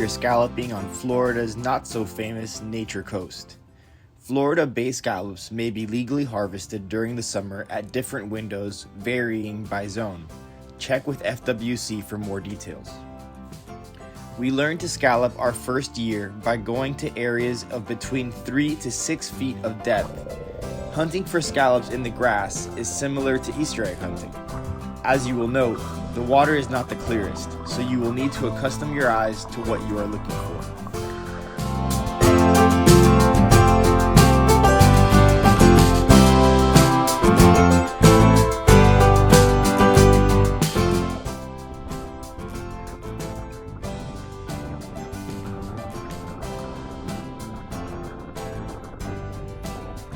you're scalloping on Florida's not-so-famous Nature Coast. Florida bay scallops may be legally harvested during the summer at different windows varying by zone. Check with FWC for more details. We learned to scallop our first year by going to areas of between 3 to 6 feet of depth. Hunting for scallops in the grass is similar to Easter egg hunting. As you will note, the water is not the clearest, so you will need to accustom your eyes to what you are looking for.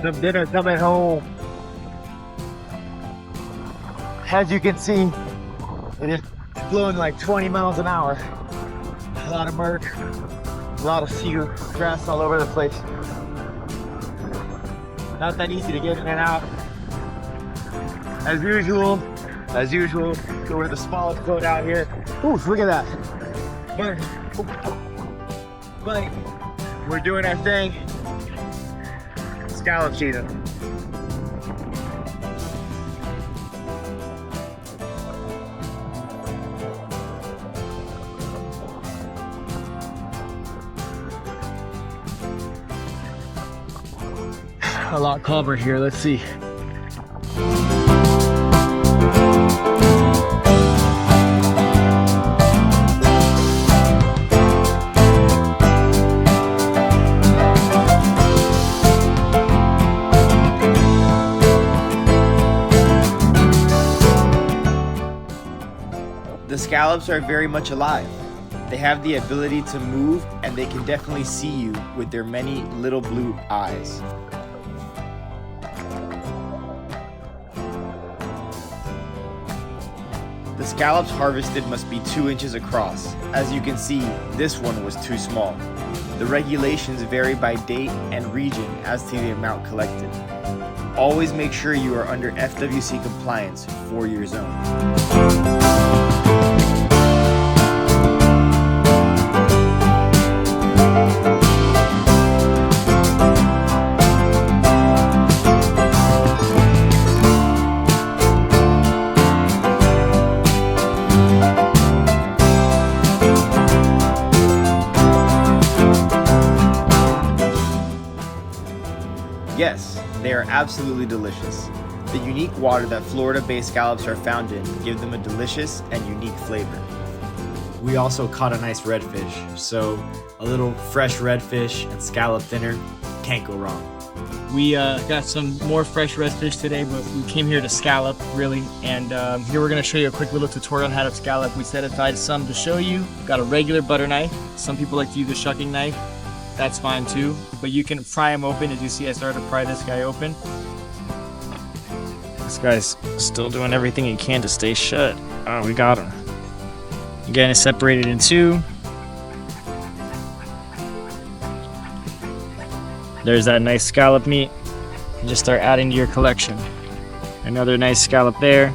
Some dinner coming home. As you can see, it is blowing like 20 miles an hour. A lot of murk, a lot of sea grass all over the place. Not that easy to get in and out. As usual, go with the smallest boat out here. Ooh, look at that. But we're doing our thing. Scallop season. A lot calmer here. Let's see. The scallops are very much alive. They have the ability to move, and they can definitely see you with their many little blue eyes. The scallops harvested must be 2 inches across. As you can see, this one was too small. The regulations vary by date and region as to the amount collected. Always make sure you are under FWC compliance for your zone. Yes, they are absolutely delicious. The unique water that Florida bay scallops are found in give them a delicious and unique flavor. We also caught a nice redfish, so a little fresh redfish and scallop dinner can't go wrong. We got some more fresh redfish today, but we came here to scallop, really. And here we're going to show you a quick little tutorial on how to scallop. We set aside some to show you. Got a regular butter knife. Some people like to use a shucking knife. That's fine too, but you can pry them open. As you see, I started to pry this guy open. This guy's still doing everything he can to stay shut. Oh, we got him. Again, it's separated in two. There's that nice scallop meat. And just start adding to your collection. Another nice scallop there.